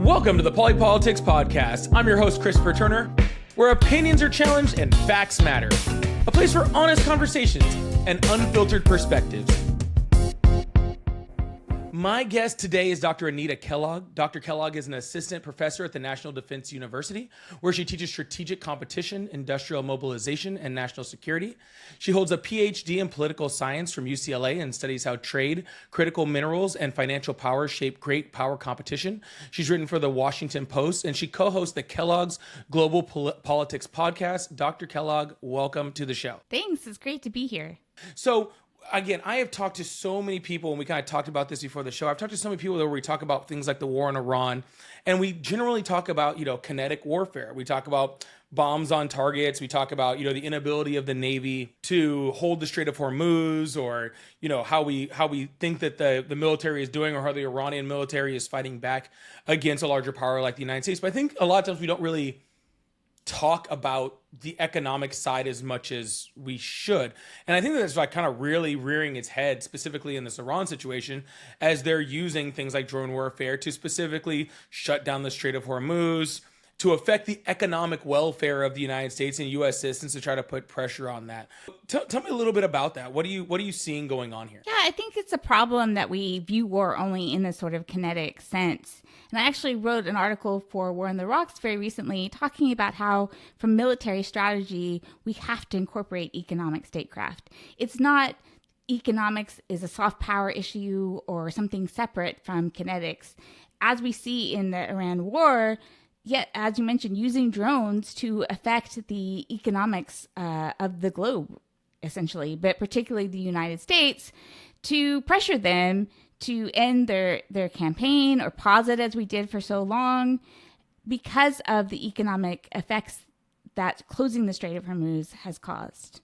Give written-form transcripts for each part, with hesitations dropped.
Welcome to the PolyPolitics Podcast. I'm your host, Christopher Turner, where opinions are challenged and facts matter. A place for honest conversations and unfiltered perspectives. My guest today is Dr. Anita Kellogg. Dr. Kellogg is an assistant professor at the National Defense University, where she teaches strategic competition, industrial mobilization, and national security. She holds a PhD in political science from UCLA and studies how trade, critical minerals, and financial power shape great power competition. She's written for the Washington Post, and she co-hosts the Kellogg's Global Politics Podcast. Dr. Kellogg, welcome to the show. Thanks. It's great to be here. So, again, I have talked to so many people, and we kind of talked about this before the show. I've talked to so many people where we talk about things like the war in Iran, and we generally talk about, kinetic warfare. We talk about bombs on targets. We talk about, the inability of the Navy to hold the Strait of Hormuz, or, how we think that the military is doing, or how the Iranian military is fighting back against a larger power like the United States. But I think a lot of times we don't really talk about the economic side as much as we should. And I think that's like kind of really rearing its head, specifically in this Iran situation, as they're using things like drone warfare to specifically shut down the Strait of Hormuz, to affect the economic welfare of the United States and U.S. citizens, to try to put pressure on that. Tell me a little bit about that. What are you seeing going on here? Yeah, I think it's a problem that we view war only in this sort of kinetic sense. And I actually wrote an article for War on the Rocks very recently talking about how, from military strategy, we have to incorporate economic statecraft. It's not economics is a soft power issue or something separate from kinetics. As we see in the Iran war, yet, as you mentioned, using drones to affect the economics of the globe, essentially, but particularly the United States, to pressure them to end their campaign or pause it, as we did for so long, because of the economic effects that closing the Strait of Hormuz has caused.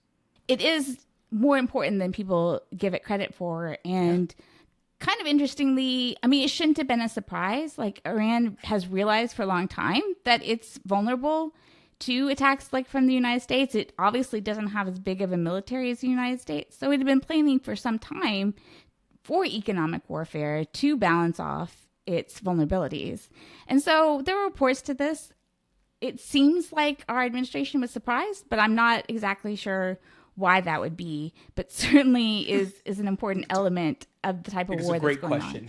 It is more important than people give it credit for, and kind of interestingly, it shouldn't have been a surprise. Like, Iran has realized for a long time that it's vulnerable to attacks like from the United States. It obviously doesn't have as big of a military as the United States. So it had been planning for some time for economic warfare to balance off its vulnerabilities. And so there were reports to this. It seems like our administration was surprised, but I'm not exactly sure why that would be, but certainly is an important element of the type of war that's going on.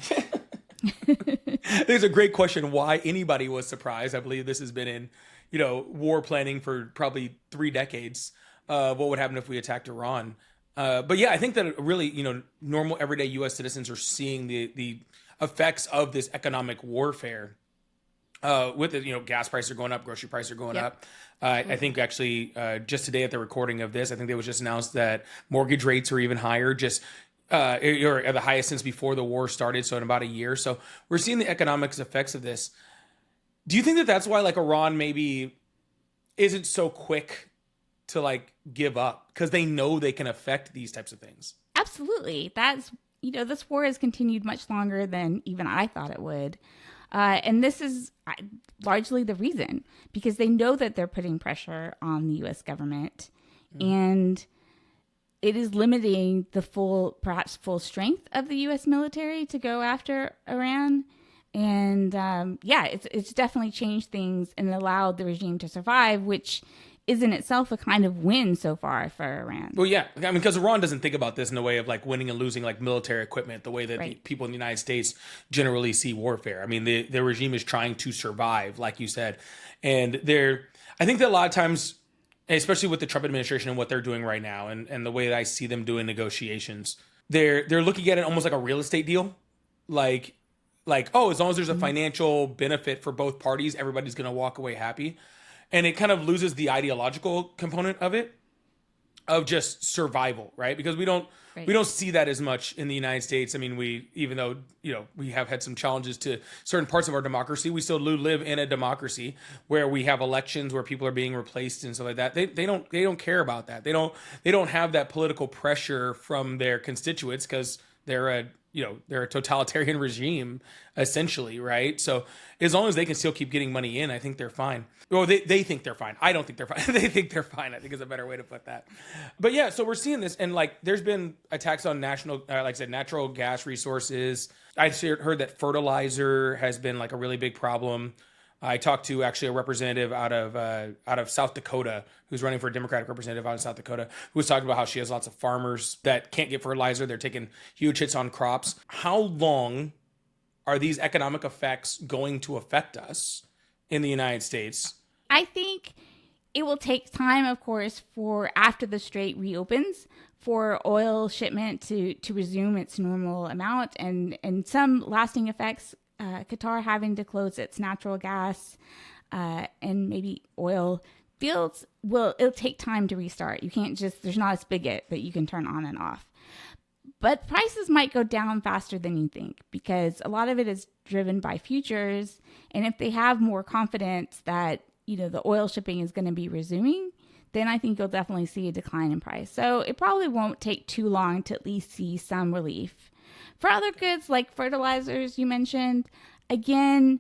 It's a great question why anybody was surprised. I believe this has been in, war planning for probably 3 decades. What would happen if we attacked Iran? But yeah, I think that really, normal everyday U.S. citizens are seeing the effects of this economic warfare. With it, gas prices are going up, grocery prices are going up. I think actually just today at the recording of this, I think they was just announced that mortgage rates are even higher, just or at the highest since before the war started, so in about a year. So we're seeing the economic effects of this. Do you think that that's why Iran maybe isn't so quick to give up, because they know they can affect these types of things? Absolutely. That's, this war has continued much longer than even I thought it would. And this is largely the reason, because they know that they're putting pressure on the U.S. government, and it is limiting the perhaps full strength of the U.S. military to go after Iran. And it's definitely changed things and allowed the regime to survive, which is in itself a kind of win so far for Iran. Well, yeah. Because Iran doesn't think about this in a way of winning and losing military equipment, the way that the people in the United States generally see warfare. The regime is trying to survive, like you said. And I think that a lot of times, especially with the Trump administration and what they're doing right now, and the way that I see them doing negotiations, they're looking at it almost like a real estate deal. As long as there's a financial benefit for both parties, everybody's going to walk away happy. And it kind of loses the ideological component of it, of just survival, right? Because we don't see that as much in the United States. Even though we have had some challenges to certain parts of our democracy, we still live in a democracy where we have elections where people are being replaced and stuff like that. They don't care about that. They don't have that political pressure from their constituents, because they're they're a totalitarian regime, essentially, right? So as long as they can still keep getting money in, I think they're fine. Well, they think they're fine. I don't think they're fine. They think they're fine, I think is a better way to put that. But yeah, so we're seeing this, and like there's been attacks on like I said, natural gas resources. I heard that fertilizer has been like a really big problem. I talked to actually a representative out of South Dakota who's running for a Democratic representative out of South Dakota, who was talking about how she has lots of farmers that can't get fertilizer. They're taking huge hits on crops. How long are these economic effects going to affect us in the United States? I think it will take time, of course, for after the strait reopens, for oil shipment to resume its normal amount and some lasting effects. Qatar having to close its natural gas and maybe oil fields it'll take time to restart. You can't there's not a spigot that you can turn on and off. But prices might go down faster than you think because a lot of it is driven by futures. And if they have more confidence that, the oil shipping is going to be resuming, then I think you'll definitely see a decline in price. So it probably won't take too long to at least see some relief. For other goods like fertilizers you mentioned, again,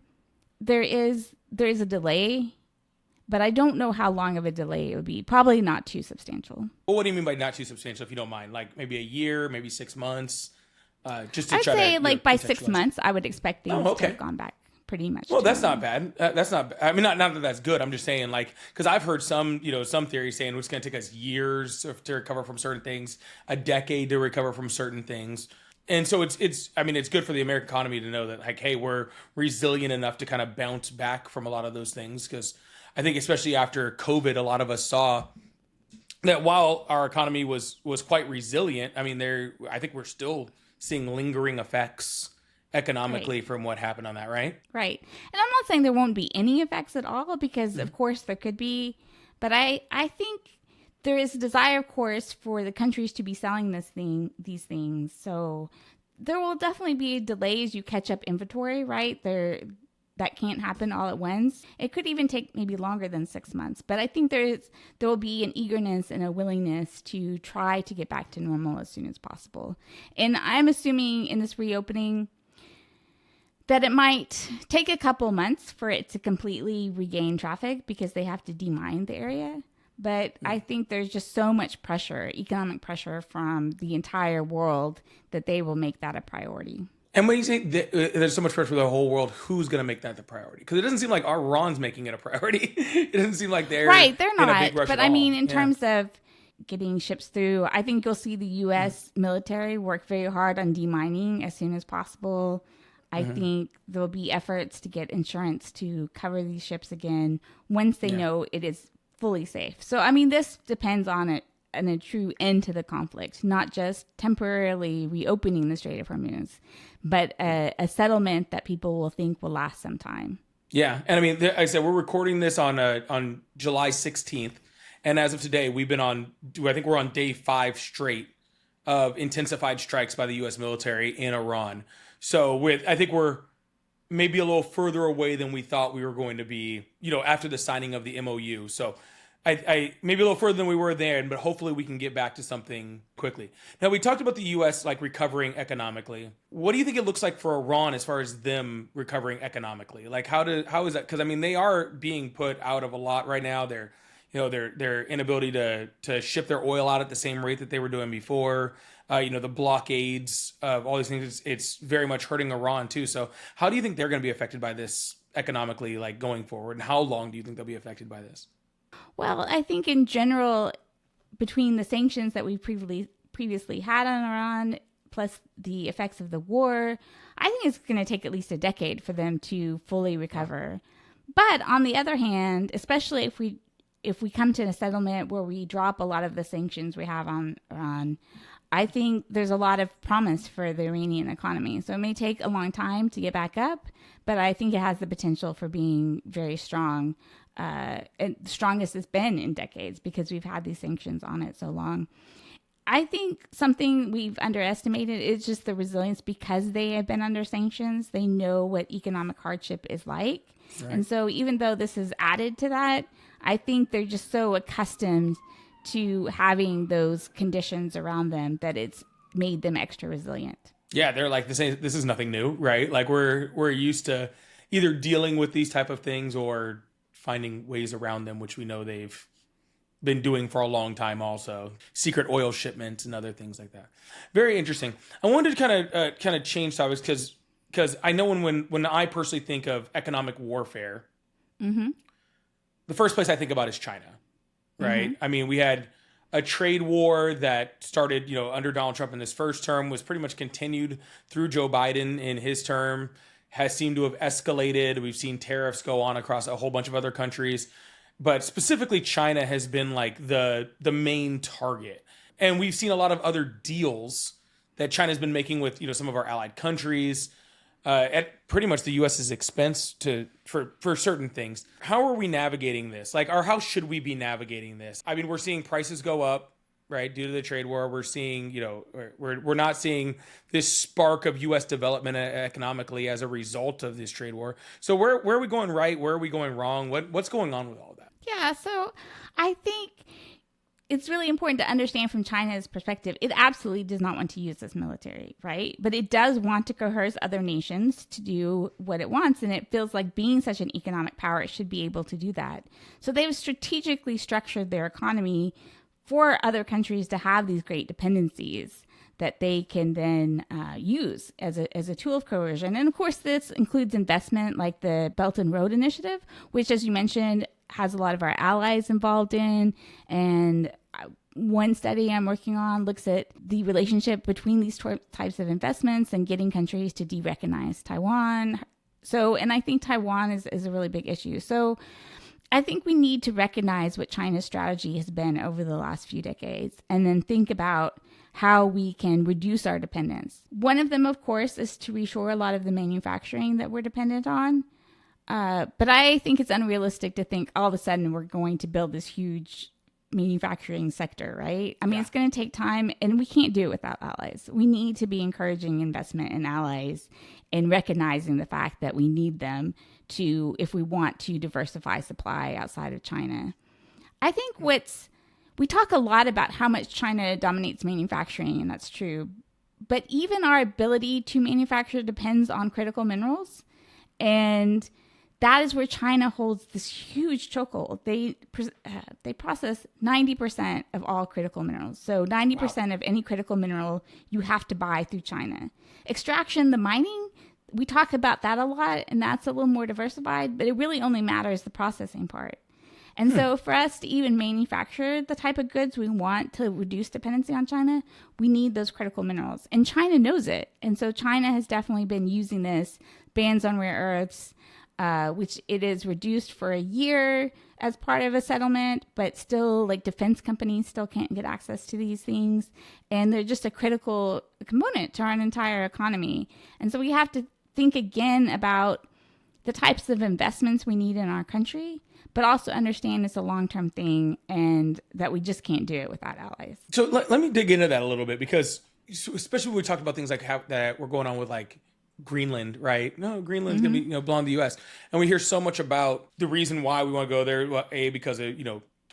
there is a delay, but I don't know how long of a delay it would be. Probably not too substantial. Well, what do you mean by not too substantial, if you don't mind? Like maybe a year, maybe 6 months? Just to I'd try say to, by 6 months, I would expect things to have gone back pretty much. Well, that's not bad. That's not. I mean, not that that's good. I'm just saying, like, because I've heard some theories saying it's going to take us years to recover from certain things, a decade to recover from certain things. And so it's good for the American economy to know that, like, hey, we're resilient enough to kind of bounce back from a lot of those things. Because I think especially after COVID, a lot of us saw that while our economy was quite resilient, I mean, I think we're still seeing lingering effects economically from what happened on that, right? Right. And I'm not saying there won't be any effects at all because, of course, there could be. But I think there is a desire, of course, for the countries to be selling these things. So there will definitely be delays. You catch up inventory, right? That can't happen all at once. It could even take maybe longer than 6 months. But I think there will be an eagerness and a willingness to try to get back to normal as soon as possible. And I'm assuming in this reopening that it might take a couple months for it to completely regain traffic because they have to demine the area. But I think there's just so much pressure, economic pressure from the entire world that they will make that a priority. And when you say there's so much pressure for the whole world, who's going to make that the priority? Because it doesn't seem like Iran's making it a priority. It doesn't seem like they're right. They're not. In a big rush but at I all. mean, in terms of getting ships through, I think you'll see the U.S. military work very hard on demining as soon as possible. I think there'll be efforts to get insurance to cover these ships again once they know it is fully safe. So, I mean, this depends on a true end to the conflict, not just temporarily reopening the Strait of Hormuz, but a settlement that people will think will last some time. Yeah. And I mean, like I said, we're recording this on July 16th. And as of today, we're on day 5 straight of intensified strikes by the U.S. military in Iran. So I think we're maybe a little further away than we thought we were going to be, after the signing of the MOU. So I maybe a little further than we were then, but hopefully we can get back to something quickly. Now, we talked about the U.S. recovering economically. What do you think it looks like for Iran as far as them recovering economically? Like how is that? Because I mean, they are being put out of a lot right now. Their inability to ship their oil out at the same rate that they were doing before. The blockades of all these things. It's very much hurting Iran too. So how do you think they're going to be affected by this economically, going forward? And how long do you think they'll be affected by this? Well, I think in general, between the sanctions that we previously had on Iran, plus the effects of the war, I think it's going to take at least a decade for them to fully recover. But on the other hand, especially if we come to a settlement where we drop a lot of the sanctions we have on Iran, I think there's a lot of promise for the Iranian economy. So it may take a long time to get back up, but I think it has the potential for being very strong. And the strongest it's been in decades because we've had these sanctions on it so long. I think something we've underestimated is just the resilience because they have been under sanctions. They know what economic hardship is like. Right. And so even though this has added to that, I think they're just so accustomed to having those conditions around them that it's made them extra resilient. Yeah, they're like, this is nothing new, right? Like we're used to either dealing with these type of things or finding ways around them, which we know they've been doing for a long time also. Secret oil shipments and other things like that. Very interesting. I wanted to kind of change topics because I know when I personally think of economic warfare, the first place I think about is China, right? I mean, we had a trade war that started, under Donald Trump in his first term, was pretty much continued through Joe Biden in his term, has seemed to have escalated. We've seen tariffs go on across a whole bunch of other countries, but specifically China has been like the main target. And we've seen a lot of other deals that China's been making with, some of our allied countries, at pretty much the U.S.'s expense for certain things. How are we navigating this? Or how should we be navigating this? I mean, we're seeing prices go up, right, due to the trade war. We're seeing, we're not seeing this spark of U.S. development economically as a result of this trade war. So where are we going right? Where are we going wrong? What's going on with all that? Yeah, so I think it's really important to understand from China's perspective, it absolutely does not want to use this military, right? But it does want to coerce other nations to do what it wants. And it feels like being such an economic power, it should be able to do that. So they've strategically structured their economy for other countries to have these great dependencies that they can then use as a tool of coercion. And of course, this includes investment like the Belt and Road Initiative, which, as you mentioned, has a lot of our allies involved in. And one study I'm working on looks at the relationship between these types of investments and getting countries to de-recognize Taiwan. And I think Taiwan is a really big issue. So I think we need to recognize what China's strategy has been over the last few decades and then think about how we can reduce our dependence. One of them, of course, is to reshore a lot of the manufacturing that we're dependent on. But I think it's unrealistic to think all of a sudden we're going to build this huge manufacturing sector, right? I mean, It's going to take time, and we can't do it without allies. We need to be encouraging investment in allies and recognizing the fact that we need them if we want to diversify supply outside of China. I think we talk a lot about how much China dominates manufacturing, and that's true. But even our ability to manufacture depends on critical minerals. And that is where China holds this huge chokehold. They process 90% of all critical minerals. So 90% of any critical mineral you have to buy through China. Extraction, the mining, we talk about that a lot, and that's a little more diversified, but it really only matters the processing part. And so for us to even manufacture the type of goods we want to reduce dependency on China, we need those critical minerals. And China knows it. And so China has definitely been using this, bans on rare earths, which it is reduced for a year as part of a settlement, but still, like, defense companies still can't get access to these things. And they're just a critical component to our entire economy. And so we have to think again about the types of investments we need in our country, but also understand it's a long-term thing and that we just can't do it without allies. So let me dig into that a little bit, because especially when we talk about things like how that we're going on with like Greenland, right? No, Greenland's going to be belong to the U.S. And we hear so much about the reason why we want to go there. Well, because of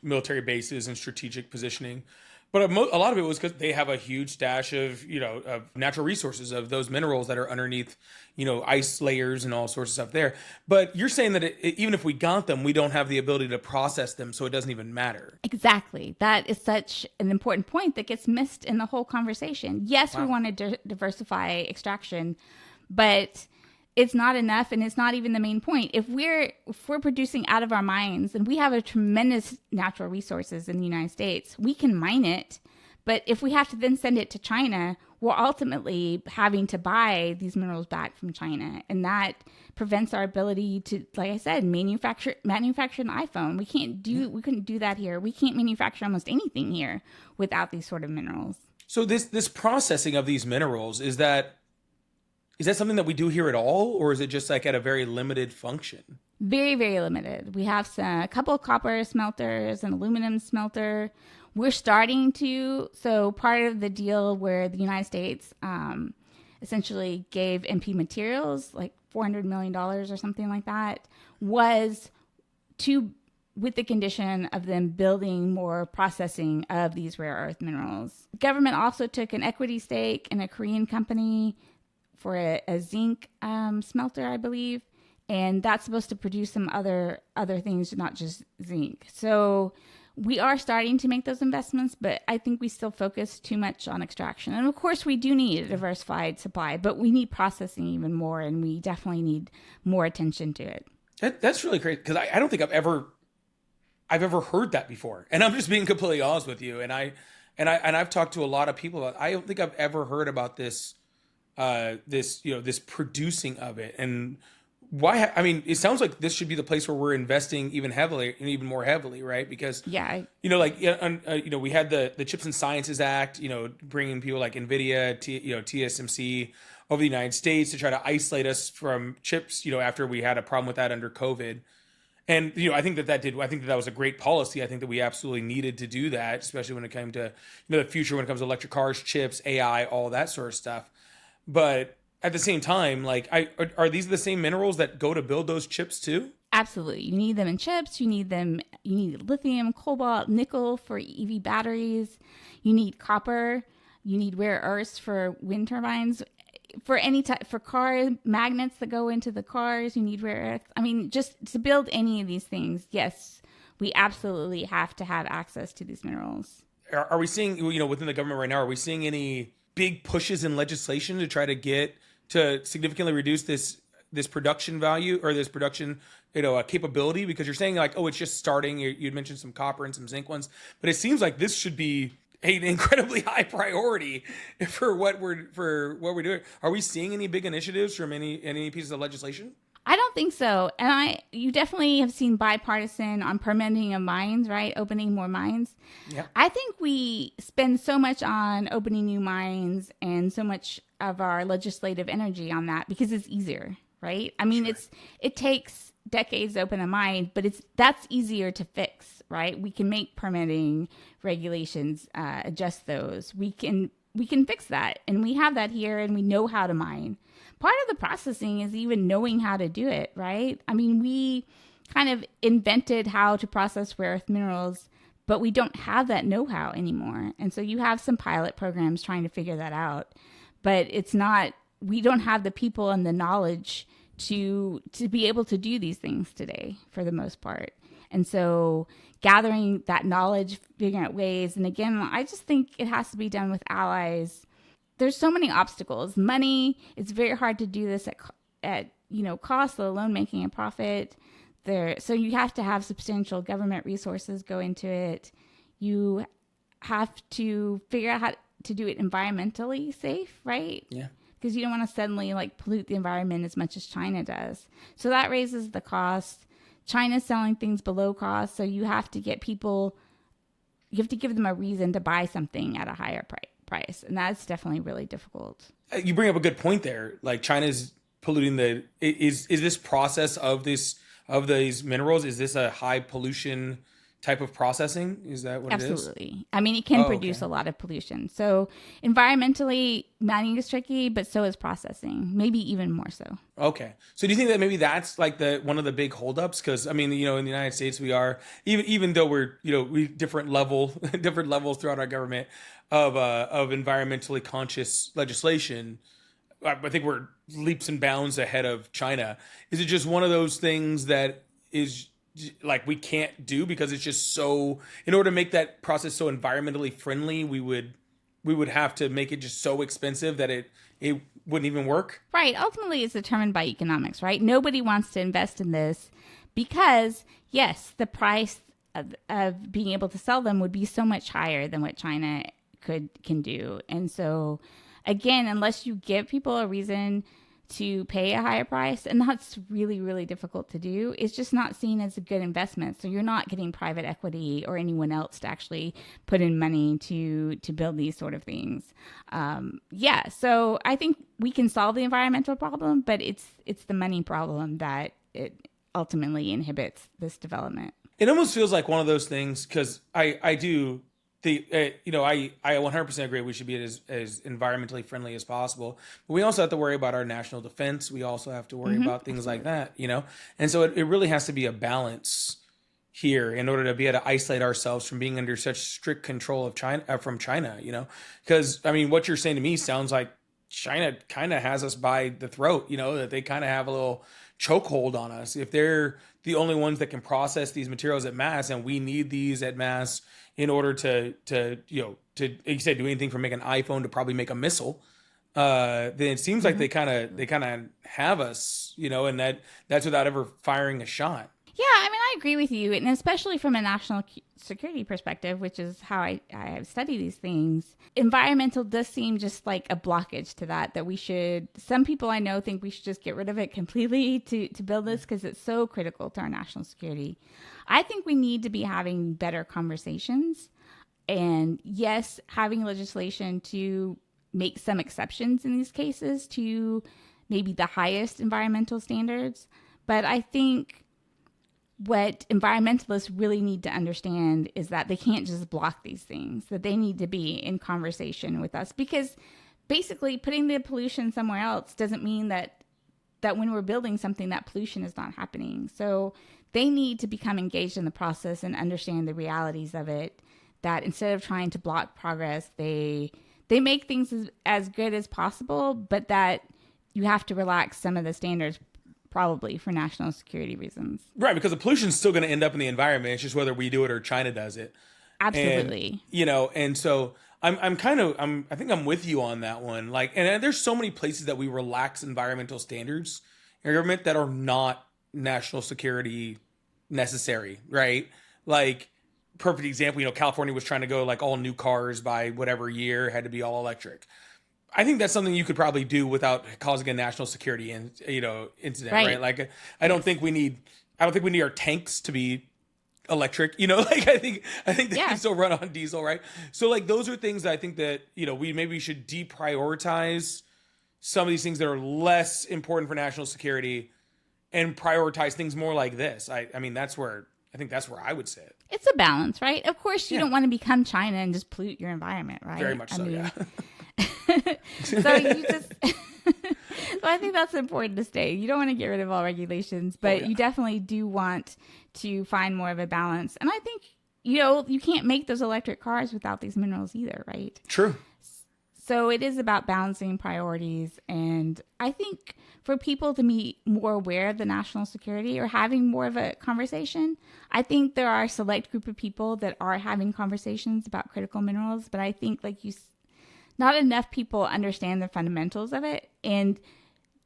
military bases and strategic positioning. But a lot of it was because they have a huge stash of, of natural resources, of those minerals that are underneath, ice layers and all sorts of stuff there. But you're saying that even if we got them, we don't have the ability to process them, so it doesn't even matter. Exactly. That is such an important point that gets missed in the whole conversation. Yes, we want to diversify extraction, but it's not enough, and it's not even the main point. If we're producing out of our mines, and we have a tremendous natural resources in the United States, we can mine it. But if we have to then send it to China, we're ultimately having to buy these minerals back from China, and that prevents our ability to, like I said, manufacture an iPhone. We couldn't do that here. We can't manufacture almost anything here without these sort of minerals. So this processing of these minerals, is that something that we do here at all, or is it just like at a very limited function? Very, very limited. We have a couple of copper smelters, an aluminum smelter. We're starting to. So part of the deal where the United States essentially gave MP Materials like $400 million or something like that was to with the condition of them building more processing of these rare earth minerals. The government also took an equity stake in a Korean company for a zinc smelter, I believe. And that's supposed to produce some other things, not just zinc. So we are starting to make those investments, but I think we still focus too much on extraction. And of course, we do need a diversified supply, but we need processing even more, and we definitely need more attention to it. That's really great, because I don't think I've ever heard that before, and I'm just being completely honest with you. And I've talked to a lot of people about. I don't think I've ever heard about this this producing of it. And why? I mean, it sounds like this should be the place where we're investing even more heavily, right? Because we had the Chips and Sciences Act, bringing people like NVIDIA, TSMC over the United States to try to isolate us from chips, after we had a problem with that under COVID. And, I think that was a great policy. I think that we absolutely needed to do that, especially when it came to, the future, when it comes to electric cars, chips, AI, all that sort of stuff. But at the same time, are these the same minerals that go to build those chips too? Absolutely. You need them in chips. You need lithium, cobalt, nickel for EV batteries. You need copper. You need rare earths for wind turbines. For any type, for car magnets that go into the cars, you need rare earths. I mean, just to build any of these things, yes, we absolutely have to have access to these minerals. Are we seeing, within the government right now, are we seeing any big pushes in legislation to try to significantly reduce this production value, or this production capability? Because you're saying it's just starting. You'd mentioned some copper and some zinc ones, but it seems like this should be an incredibly high priority for what we're doing. Are we seeing any big initiatives from any pieces of legislation? I don't think so. And you definitely have seen bipartisan on permitting of mines, right? Opening more mines. Yeah. I think we spend so much on opening new mines and so much of our legislative energy on that because it's easier, right? I mean, Sure. it takes decades to open a mine, but that's easier to fix, right? We can make permitting regulations, adjust those. We can fix that, and we have that here, and we know how to mine. Part of the processing is even knowing how to do it, right? I mean, we kind of invented how to process rare earth minerals, but we don't have that know-how anymore. And so you have some pilot programs trying to figure that out, but we don't have the people and the knowledge to be able to do these things today for the most part. And so gathering that knowledge, figuring out ways, and again, I just think it has to be done with allies. There's so many obstacles. Money, it's very hard to do this at cost, let alone making a profit. So you have to have substantial government resources go into it. You have to figure out how to do it environmentally safe, right? Yeah. Because you don't want to suddenly pollute the environment as much as China does. So that raises the cost. China's selling things below cost, so you have to give them a reason to buy something at a higher price. And that's definitely really difficult. You bring up a good point there. China's polluting is this process of these minerals, is this a high pollution type of processing? Is that what it is? Absolutely. I mean, it can produce a lot of pollution. So environmentally, mining is tricky, but so is processing, maybe even more so. Okay. So do you think that maybe that's one of the big holdups? Because I mean, in the United States, we are, even though we're, we different levels throughout our government of environmentally conscious legislation, I think we're leaps and bounds ahead of China. Is it just one of those things that is we can't do because it's just so, in order to make that process so environmentally friendly, we would have to make it just so expensive that it wouldn't even work? Right. Ultimately, it's determined by economics, right? Nobody wants to invest in this because, yes, the price of being able to sell them would be so much higher than what China can do. And so, again, unless you give people a reason to pay a higher price, and that's really, really difficult to do, it's just not seen as a good investment. So you're not getting private equity or anyone else to actually put in money to build these sort of things. So I think we can solve the environmental problem, but it's the money problem that it ultimately inhibits this development. It almost feels like one of those things, because I 100% agree we should be as environmentally friendly as possible. But we also have to worry about our national defense. We also have to worry about things like that, And so it really has to be a balance here in order to be able to isolate ourselves from being under such strict control of China from China, because I mean, what you're saying to me sounds like China kind of has us by the throat, that they kind of have a little chokehold on us. If they're the only ones that can process these materials at mass, and we need these at mass in order to like you said, do anything from make an iPhone to probably make a missile, then it seems like they kind of have us, and that's without ever firing a shot. Yeah, I mean, I agree with you, and especially from a national security perspective, which is how I study these things. Environmental does seem just like a blockage to that we should. Some people I know think we should just get rid of it completely to build this because it's so critical to our national security. I think we need to be having better conversations, and yes, having legislation to make some exceptions in these cases to maybe the highest environmental standards, but I think what environmentalists really need to understand is that they can't just block these things, that they need to be in conversation with us, because basically putting the pollution somewhere else doesn't mean that when we're building something, that pollution is not happening. So they need to become engaged in the process and understand the realities of it, that instead of trying to block progress, they make things as good as possible, but that you have to relax some of the standards probably for national security reasons. Right, because the pollution is still going to end up in the environment. It's just whether we do it or China does it. Absolutely. And so I think I'm with you on that one. Like, and there's so many places that we relax environmental standards in government that are not national security necessary, right? Like, perfect example, California was trying to go like all new cars by whatever year had to be all electric. I think that's something you could probably do without causing a national security incident, right? Like, I don't think we need our tanks to be electric, like I think they can still run on diesel, right? So like those are things that I think that, we maybe should deprioritize some of these things that are less important for national security and prioritize things more like this. I mean, that's where I would say it. It's a balance, right? Of course, you don't want to become China and just pollute your environment, right? Very much so, yeah. So you just so I think that's important to stay. You don't want to get rid of all regulations, but you definitely do want to find more of a balance. And I think, you can't make those electric cars without these minerals either, right? True. So it is about balancing priorities. And I think for people to be more aware of the national security or having more of a conversation, I think there are a select group of people that are having conversations about critical minerals. But I think, not enough people understand the fundamentals of it, and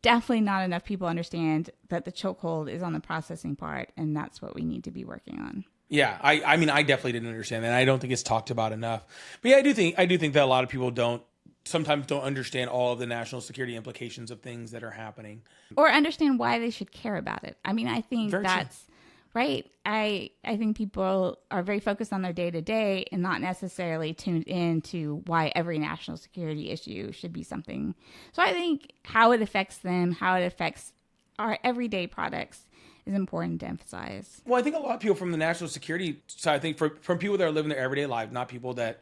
definitely not enough people understand that the chokehold is on the processing part, and that's what we need to be working on. Yeah, I mean, I definitely didn't understand that. I don't think it's talked about enough. But yeah, I do think that a lot of people sometimes don't understand all of the national security implications of things that are happening, or understand why they should care about it. I mean, I think Very that's true. Right. I think people are very focused on their day to day and not necessarily tuned in to why every national security issue should be something. So I think how it affects them, how it affects our everyday products is important to emphasize. Well, I think a lot of people from the national security side, I think from people that are living their everyday life, not people that,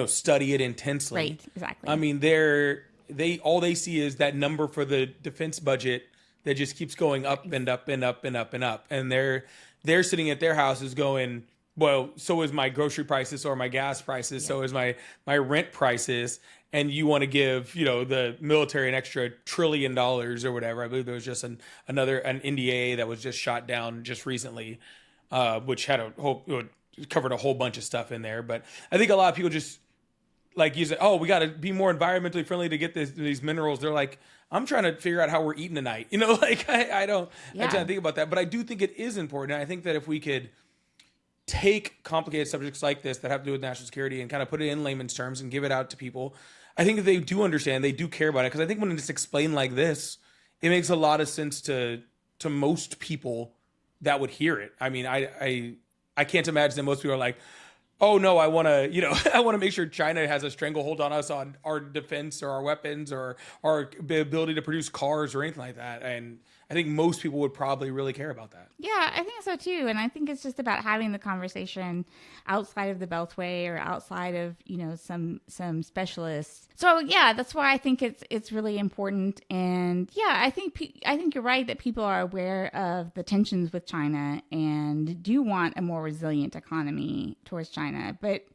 study it intensely. Right. Exactly. I mean, all they see is that number for the defense budget that just keeps going up and up and up and up and up. And they're sitting at their houses going, well, so is my grocery prices or my gas prices. Yeah. So is my rent prices. And you want to give, the military an extra $1 trillion or whatever. I believe there was just an NDA that was just shot down just recently, which had covered a whole bunch of stuff in there. But I think a lot of people just use it. Oh, we got to be more environmentally friendly to get these minerals. They're like, I'm trying to figure out how we're eating tonight. I don't try to think about that, but I do think it is important. I think that if we could take complicated subjects like this that have to do with national security and kind of put it in layman's terms and give it out to people, I think if they do understand, they do care about it. Because I think when it's explained like this, it makes a lot of sense to most people that would hear it. I mean, I can't imagine that most people are like, oh no, I want to make sure China has a stranglehold on us on our defense or our weapons or our ability to produce cars or anything like that. And I think most people would probably really care about that. Yeah, I think so too. And I think it's just about having the conversation outside of the Beltway or outside of, some specialists. So yeah, that's why I think it's really important. And yeah, I think you're right that people are aware of the tensions with China and do want a more resilient economy towards China. But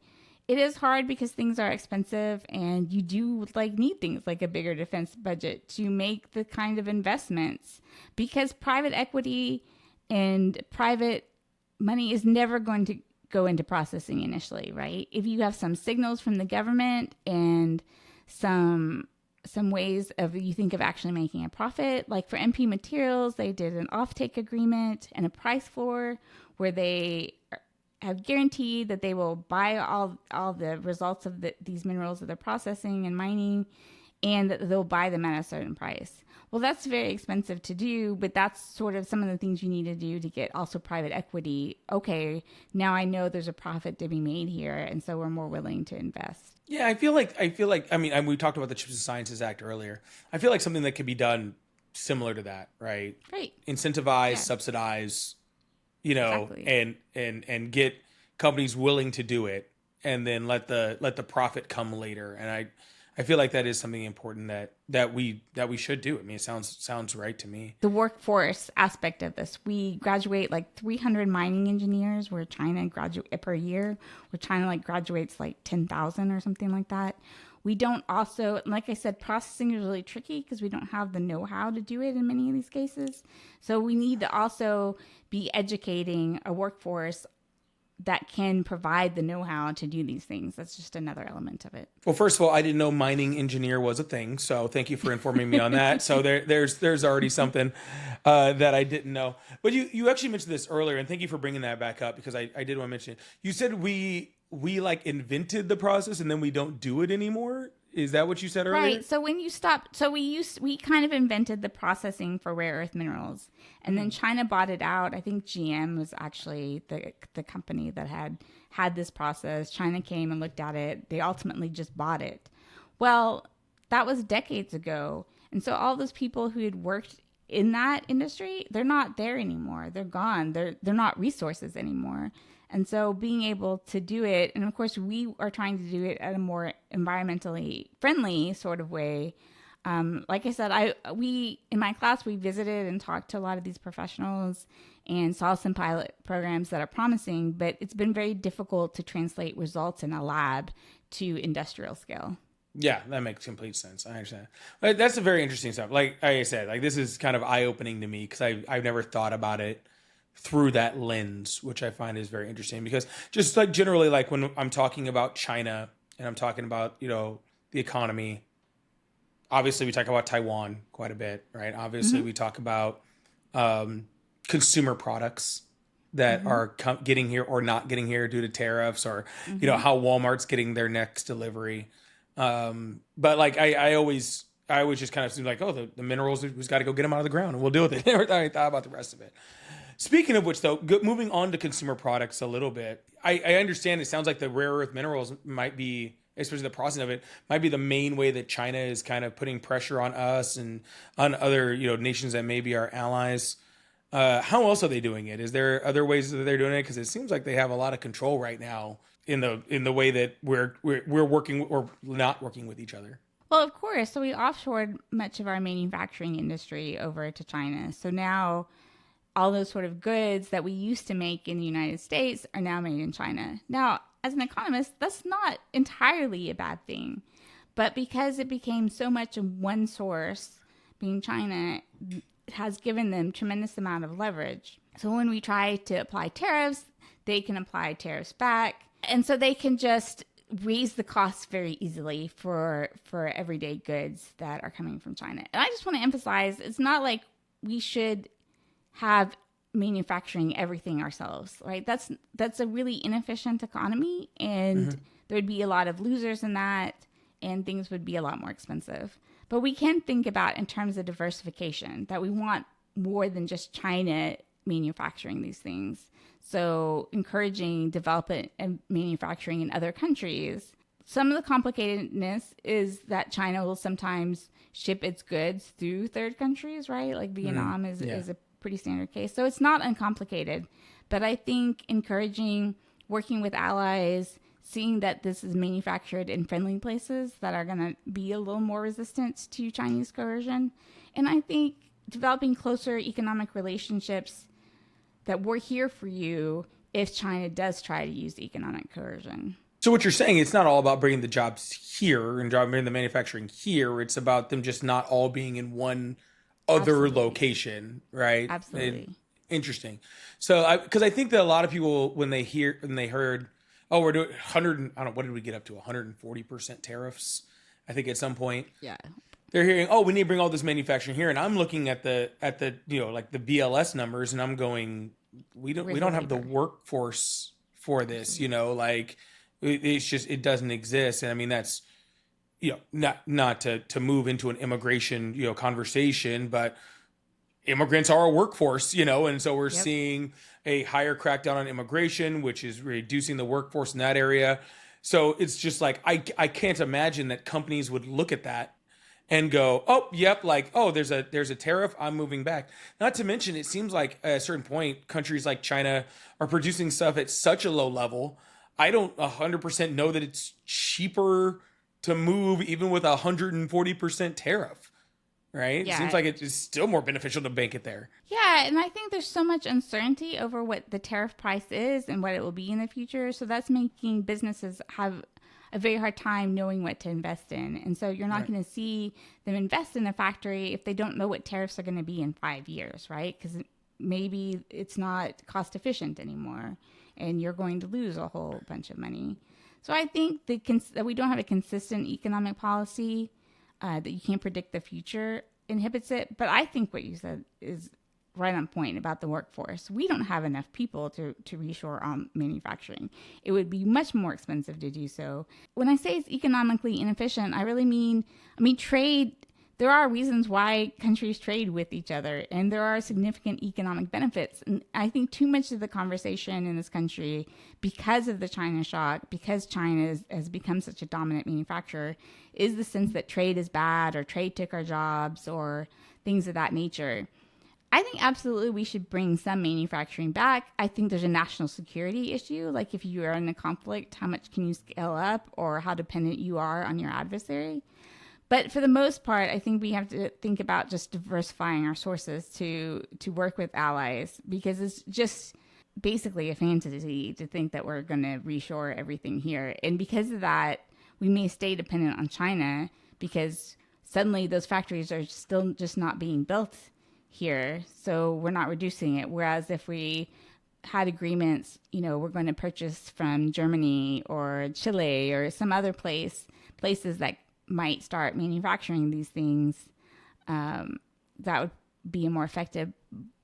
it is hard because things are expensive, and you do need things like a bigger defense budget to make the kind of investments, because private equity and private money is never going to go into processing initially, right? If you have some signals from the government and some ways of you think of actually making a profit, like for MP Materials, they did an offtake agreement and a price floor where they have guaranteed that they will buy all the results of these minerals that they're processing and mining, and that they'll buy them at a certain price. Well, that's very expensive to do, but that's sort of some of the things you need to do to get also private equity. Okay, now I know there's a profit to be made here, and so we're more willing to invest. Yeah, I feel like, I mean, we talked about the Chips and Sciences Act earlier. I feel like something that could be done similar to that, right? Right. Incentivize, subsidize, Exactly. and get companies willing to do it, and then let the profit come later. And I feel like that is something important that we should do. I mean, it sounds right to me. The workforce aspect of this, we graduate 300 mining engineers, where China graduate per year, where China graduates 10,000 or something like that. We don't also, like I said, processing is really tricky because we don't have the know-how to do it in many of these cases. So we need to also be educating a workforce that can provide the know-how to do these things. That's just another element of it. Well, first of all, I didn't know mining engineer was a thing, so thank you for informing me on that. So there's already something that I didn't know. But you actually mentioned this earlier, and thank you for bringing that back up, because I did want to mention it. You said we invented the process and then we don't do it anymore. Is that what you said earlier? Right. So when you stop, we kind of invented the processing for rare earth minerals, and then China bought it out. I think GM was actually the company that had this process. China came and looked at it. They ultimately just bought it. Well, that was decades ago. And so all those people who had worked in that industry, they're not there anymore. They're gone. They're not resources anymore. And so being able to do it, and of course we are trying to do it at a more environmentally friendly sort of way. Like I said, in my class, we visited and talked to a lot of these professionals and saw some pilot programs that are promising, but it's been very difficult to translate results in a lab to industrial scale. Yeah, that makes complete sense. I understand. But that's a very interesting stuff. Like I said, this is kind of eye-opening to me, because I've never thought about it through that lens, which I find is very interesting. Because just generally, when I'm talking about China and I'm talking about, the economy, obviously we talk about Taiwan quite a bit, right? Obviously we talk about consumer products that are getting here or not getting here due to tariffs, or, how Walmart's getting their next delivery. But I always just kind of seem the minerals, we've got to go get them out of the ground and we'll deal with it. Never thought about the rest of it. Speaking of which, though, moving on to consumer products a little bit, I understand it sounds like the rare earth minerals might be, especially the processing of it, might be the main way that China is kind of putting pressure on us and on other nations that may be our allies. How else are they doing it? Is there other ways that they're doing it? Because it seems like they have a lot of control right now in the way that we're working or not working with each other. Well, of course. So we offshored much of our manufacturing industry over to China. So now all those sort of goods that we used to make in the United States are now made in China. Now, as an economist, that's not entirely a bad thing. But because it became so much of one source, being China, it has given them tremendous amount of leverage. So when we try to apply tariffs, they can apply tariffs back. And so they can just raise the costs very easily for everyday goods that are coming from China. And I just want to emphasize, it's not like we should have manufacturing everything ourselves, right? That's a really inefficient economy, and there would be a lot of losers in that, and things would be a lot more expensive. But we can think about in terms of diversification, that we want more than just China manufacturing these things. So encouraging development and manufacturing in other countries. some of the complicatedness is that China will sometimes ship its goods through third countries, right? Like Vietnam is a pretty standard case. So it's not uncomplicated. But I think encouraging working with allies, seeing that this is manufactured in friendly places that are going to be a little more resistant to Chinese coercion. And I think developing closer economic relationships that we're here for you if China does try to use economic coercion. So what you're saying, it's not all about bringing the jobs here and bringing the manufacturing here. It's about them just not all being in one other location, right? Absolutely. Interesting. So, because I think that a lot of people, when they heard, oh, we're doing 100, I don't know, what did we get up to? 140% tariffs, I think at some point. Yeah. They're hearing, oh, we need to bring all this manufacturing here. And I'm looking at the, like the BLS numbers, and I'm going, we don't have the workforce for this, like it's just, it doesn't exist. And I mean, that's, not to move into an immigration, conversation, but immigrants are a workforce, and so we're seeing a higher crackdown on immigration, which is reducing the workforce in that area. So it's just like, I can't imagine that companies would look at that and go, oh, yep, like, oh, there's a tariff, I'm moving back. Not to mention, it seems like at a certain point, countries like China are producing stuff at such a low level. I don't 100% know that it's cheaper to move even with 140% tariff. Right? Yeah. It seems like it's still more beneficial to bank it there. Yeah, and I think there's so much uncertainty over what the tariff price is and what it will be in the future. So that's making businesses have a very hard time knowing what to invest in. And so you're not going to see them invest in a factory if they don't know what tariffs are going to be in 5 years, right? Because maybe it's not cost efficient anymore and you're going to lose a whole bunch of money. So I think that we don't have a consistent economic policy, that you can't predict the future, inhibits it. But I think what you said is right on point about the workforce. We don't have enough people to reshore manufacturing. It would be much more expensive to do so. When I say it's economically inefficient, I really mean trade. There are reasons why countries trade with each other, and there are significant economic benefits. And I think too much of the conversation in this country, because of the China shock, because China has become such a dominant manufacturer, is the sense that trade is bad or trade took our jobs or things of that nature. I think absolutely we should bring some manufacturing back. I think there's a national security issue. Like if you are in a conflict, how much can you scale up or how dependent you are on your adversary? But for the most part, I think we have to think about just diversifying our sources to work with allies, because it's just basically a fantasy to think that we're going to reshore everything here. And because of that, we may stay dependent on China because suddenly those factories are still just not being built here. So we're not reducing it. Whereas if we had agreements, we're going to purchase from Germany or Chile or some other places that might start manufacturing these things, that would be more effective.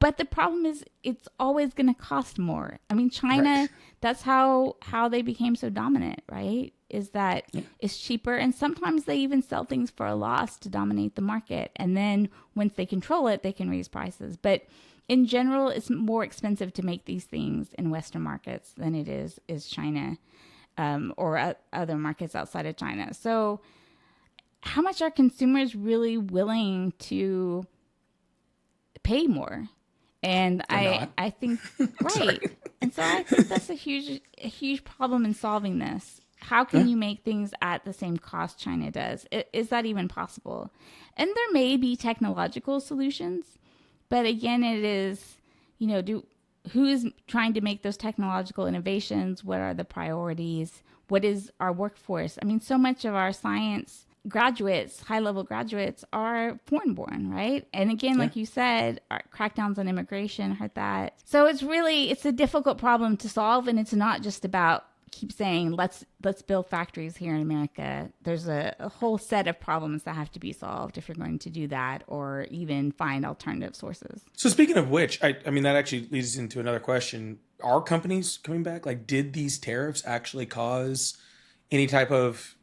But the problem is it's always going to cost more. I mean, China, right. That's how they became so dominant, right? Is that it's cheaper. And sometimes they even sell things for a loss to dominate the market. And then once they control it, they can raise prices. But in general, it's more expensive to make these things in Western markets than it is China, or other markets outside of China. So how much are consumers really willing to pay more? And I think, right. And so I think that's a huge problem in solving this. How can you make things at the same cost China does? Is that even possible? And there may be technological solutions, but again, it is, who is trying to make those technological innovations? What are the priorities? What is our workforce? I mean, so much of our science graduates, high-level graduates, are foreign-born, right? And again, like you said, our crackdowns on immigration hurt that. So it's a difficult problem to solve, and it's not just about keep saying, let's build factories here in America. There's a whole set of problems that have to be solved if you're going to do that, or even find alternative sources. So speaking of which, I mean, that actually leads into another question. Are companies coming back? Like, did these tariffs actually cause any type of...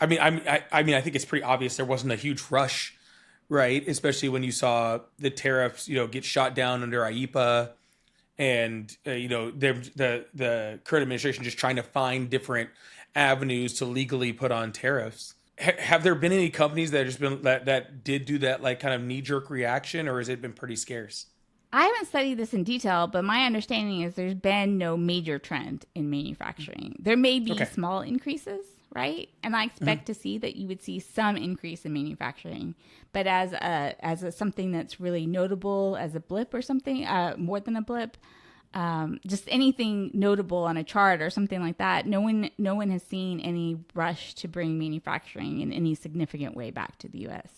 I mean, I think it's pretty obvious there wasn't a huge rush, right? Especially when you saw the tariffs, get shot down under IEEPA, and the current administration just trying to find different avenues to legally put on tariffs. Have there been any companies that have just been that did do that like kind of knee jerk reaction, or has it been pretty scarce? I haven't studied this in detail, but my understanding is there's been no major trend in manufacturing. There may be Okay. small increases, right? And I expect to see that you would see some increase in manufacturing, but as a something that's really notable as a blip or something, more than a blip, just anything notable on a chart or something like that. No one has seen any rush to bring manufacturing in any significant way back to the U.S.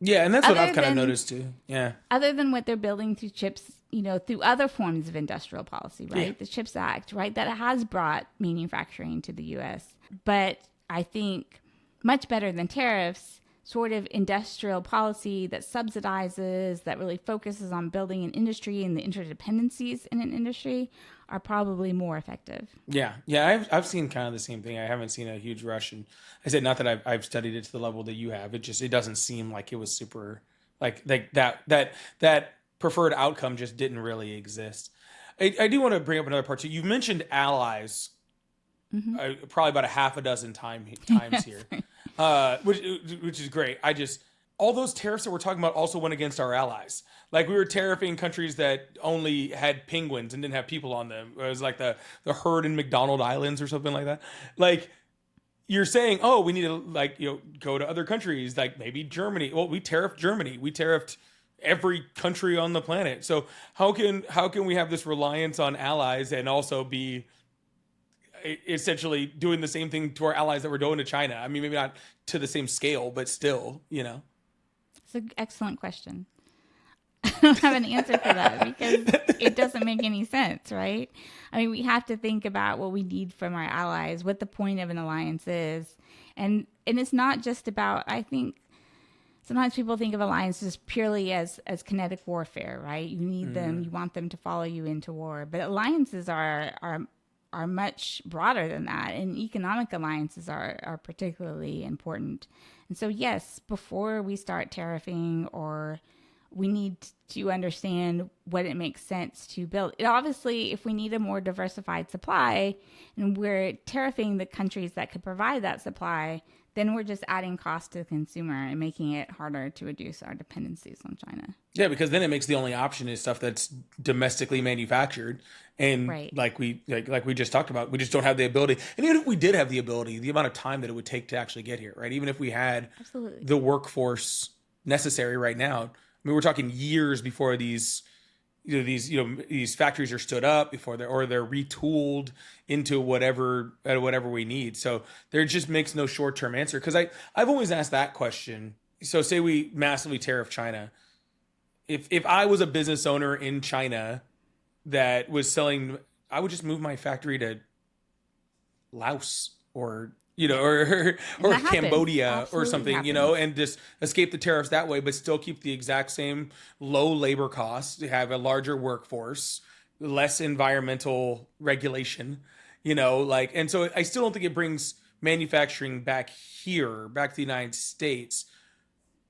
Yeah, and that's what Other I've kind of than noticed too. Yeah. other than what they're building through chips, through other forms of industrial policy, right? Yeah. The CHIPS Act, right? That has brought manufacturing to the U.S. But I think much better than tariffs, sort of industrial policy that subsidizes, that really focuses on building an industry and the interdependencies in an industry are probably more effective. Yeah, I've seen kind of the same thing. I haven't seen a huge rush, and I said not that I've studied it to the level that you have. It doesn't seem like it was super like that preferred outcome just didn't really exist. I do want to bring up another part too. You've mentioned allies, probably about a half a dozen times Yes. here, which is great. All those tariffs that we're talking about also went against our allies. Like we were tariffing countries that only had penguins and didn't have people on them. It was like the herd in McDonald Islands or something like that. Like you're saying, oh, we need to go to other countries, like maybe Germany. Well, we tariffed Germany. We tariffed every country on the planet. So how can we have this reliance on allies and also be essentially doing the same thing to our allies that we're doing to China? I mean, maybe not to the same scale, but still. It's an excellent question. I don't have an answer for that because it doesn't make any sense, right? I mean, we have to think about what we need from our allies, what the point of an alliance is. And it's not just about, I think, sometimes people think of alliances purely as kinetic warfare, right? You need them, you want them to follow you into war. But alliances are much broader than that, and economic alliances are particularly important. And so, yes, before we start tariffing, or we need to understand what it makes sense to build. Obviously, if we need a more diversified supply, and we're tariffing the countries that could provide that supply, then we're just adding cost to the consumer and making it harder to reduce our dependencies on China. Yeah, because then it makes the only option is stuff that's domestically manufactured, and Right. like we just talked about, we just don't have the ability. And even if we did have the ability, the amount of time that it would take to actually get here, right? Even if we had Absolutely. the workforce necessary right now, I mean, we're talking years before these factories are stood up, before they're retooled into whatever we need. So there just makes no short term answer, because I've always asked that question. So say we massively tariff China. If I was a business owner in China that was selling, I would just move my factory to Laos or That happens. Cambodia or Absolutely something, happens. and just escape the tariffs that way, but still keep the exact same low labor costs, have a larger workforce, less environmental regulation, and so I still don't think it brings manufacturing back to the United States.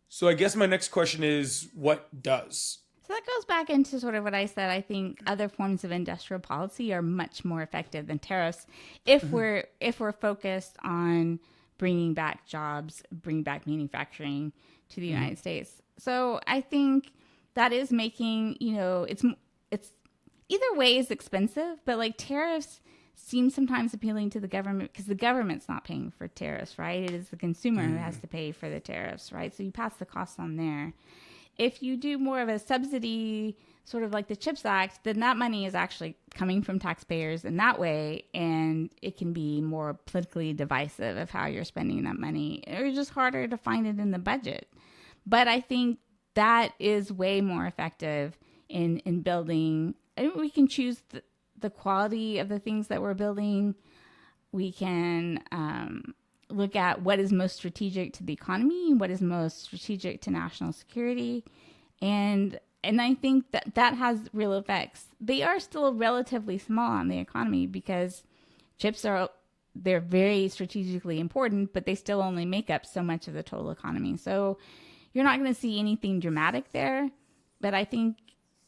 So I guess my next question is, what does? So that goes back into sort of what I said. I think other forms of industrial policy are much more effective than tariffs if we're focused on bringing back jobs, bringing back manufacturing to the United States. So I think that is making, it's either way is expensive, but like tariffs seem sometimes appealing to the government because the government's not paying for tariffs, right? It is the consumer who has to pay for the tariffs, right? So you pass the cost on there. If you do more of a subsidy, sort of like the CHIPS Act, then that money is actually coming from taxpayers in that way, and it can be more politically divisive of how you're spending that money. It's just harder to find it in the budget. But I think that is way more effective in building. I mean, we can choose the quality of the things that we're building. We can look at what is most strategic to the economy, what is most strategic to national security, and I think that has real effects. They are still relatively small on the economy because chips they're very strategically important, but they still only make up so much of the total economy. So you're not going to see anything dramatic there, but I think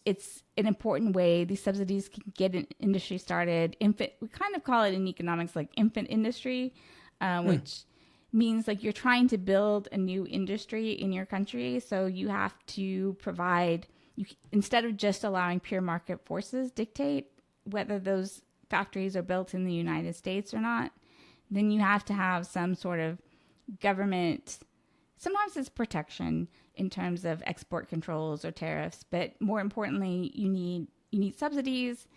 it's an important way. These subsidies can get an industry started. We kind of call it in economics like infant industry, which means like you're trying to build a new industry in your country. So you have to provide, instead of just allowing pure market forces dictate whether those factories are built in the United States or not, then you have to have some sort of government. Sometimes it's protection in terms of export controls or tariffs, but more importantly, you need subsidies,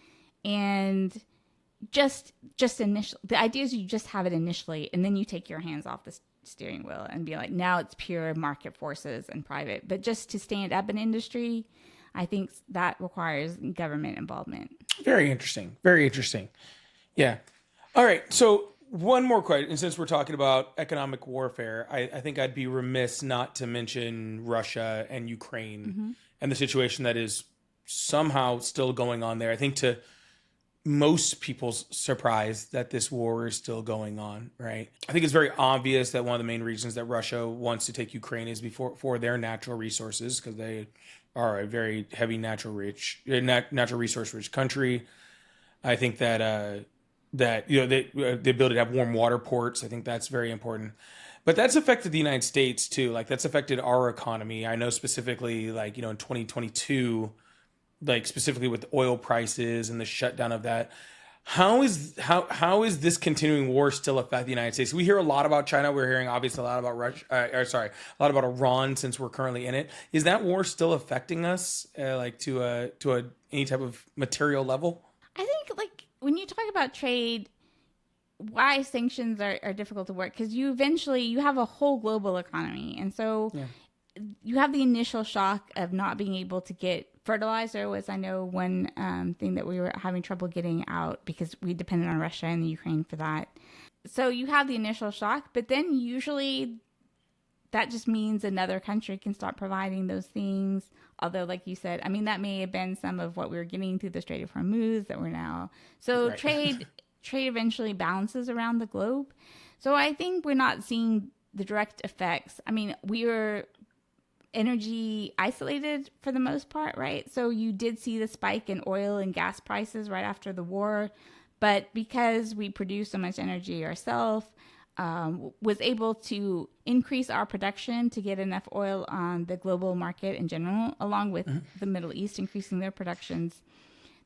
and just initial. The idea is you just have it initially, and then you take your hands off the steering wheel and be like, now it's pure market forces and private. But just to stand up an industry, I think that requires government involvement. Very interesting. Very interesting. Yeah. All right. So one more question. And since we're talking about economic warfare, I think I'd be remiss not to mention Russia and Ukraine and the situation that is somehow still going on there. I think to most people's surprise that this war is still going on, right? I think it's very obvious that one of the main reasons that Russia wants to take Ukraine is for their natural resources, because they are a very heavy natural resource rich country. I think that the ability to have warm water ports, I think that's very important. But that's affected the United States too. Like that's affected our economy. I know specifically, like, in 2022, like specifically with oil prices and the shutdown of that. How is this continuing war still affect the United States? We hear a lot about China. We're hearing obviously a lot about a lot about Iran, since we're currently in it. Is that war still affecting us, like to any type of material level? I think like when you talk about trade, why sanctions are difficult to work, because you have a whole global economy, and so you have the initial shock of not being able to get fertilizer. Was, I know, one thing that we were having trouble getting out because we depended on Russia and the Ukraine for that. So you have the initial shock, but then usually that just means another country can start providing those things. Although, like you said, I mean, that may have been some of what we were getting through the Strait of Hormuz that we're now. So right. Trade eventually balances around the globe. So I think we're not seeing the direct effects. I mean, we were energy isolated for the most part, right? So you did see the spike in oil and gas prices right after the war, but because we produce so much energy ourselves, was able to increase our production to get enough oil on the global market in general, along with the Middle East increasing their productions,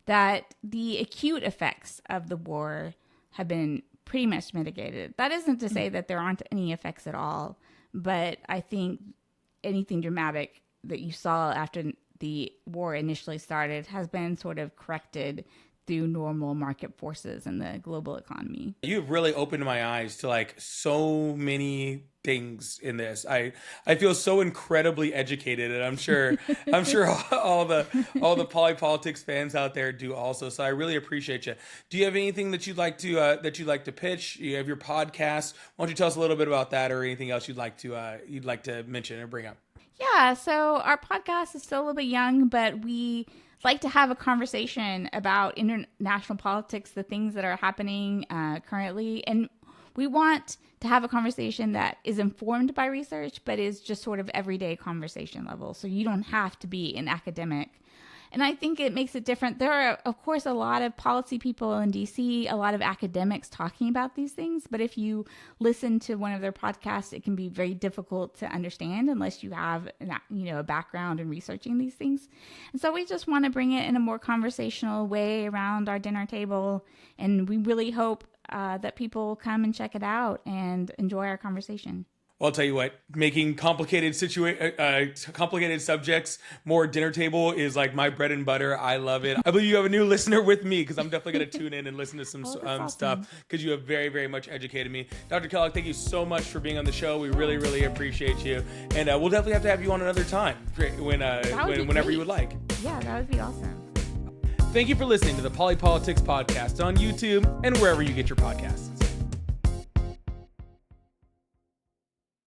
that the acute effects of the war have been pretty much mitigated. That isn't to say that there aren't any effects at all, but I think anything dramatic that you saw after the war initially started has been sort of corrected through normal market forces in the global economy. You've really opened my eyes to like so many things in this. I feel so incredibly educated, and I'm sure all the PolyPolitics fans out there do also. So I really appreciate you. Do you have anything that you'd like to pitch? You have your podcast. Why don't you tell us a little bit about that, or anything else you'd like to mention or bring up? Yeah, so our podcast is still a little bit young, but we like to have a conversation about international politics, the things that are happening currently. And we want to have a conversation that is informed by research, but is just sort of everyday conversation level. So you don't have to be an academic. And I think it makes it different. There are, of course, a lot of policy people in DC, a lot of academics talking about these things. But if you listen to one of their podcasts, it can be very difficult to understand unless you have a background in researching these things. And so we just want to bring it in a more conversational way around our dinner table. And we really hope that people come and check it out and enjoy our conversation. Well, I'll tell you what, making complicated subjects more dinner table is like my bread and butter. I love it. I believe you have a new listener with me, because I'm definitely going to tune in and listen to some stuff, because you have very, very much educated me. Dr. Kellogg, thank you so much for being on the show. We really, really appreciate you. And we'll definitely have to have you on another time whenever you would like. Yeah, that would be awesome. Thank you for listening to the PolyPolitics Podcast on YouTube and wherever you get your podcasts.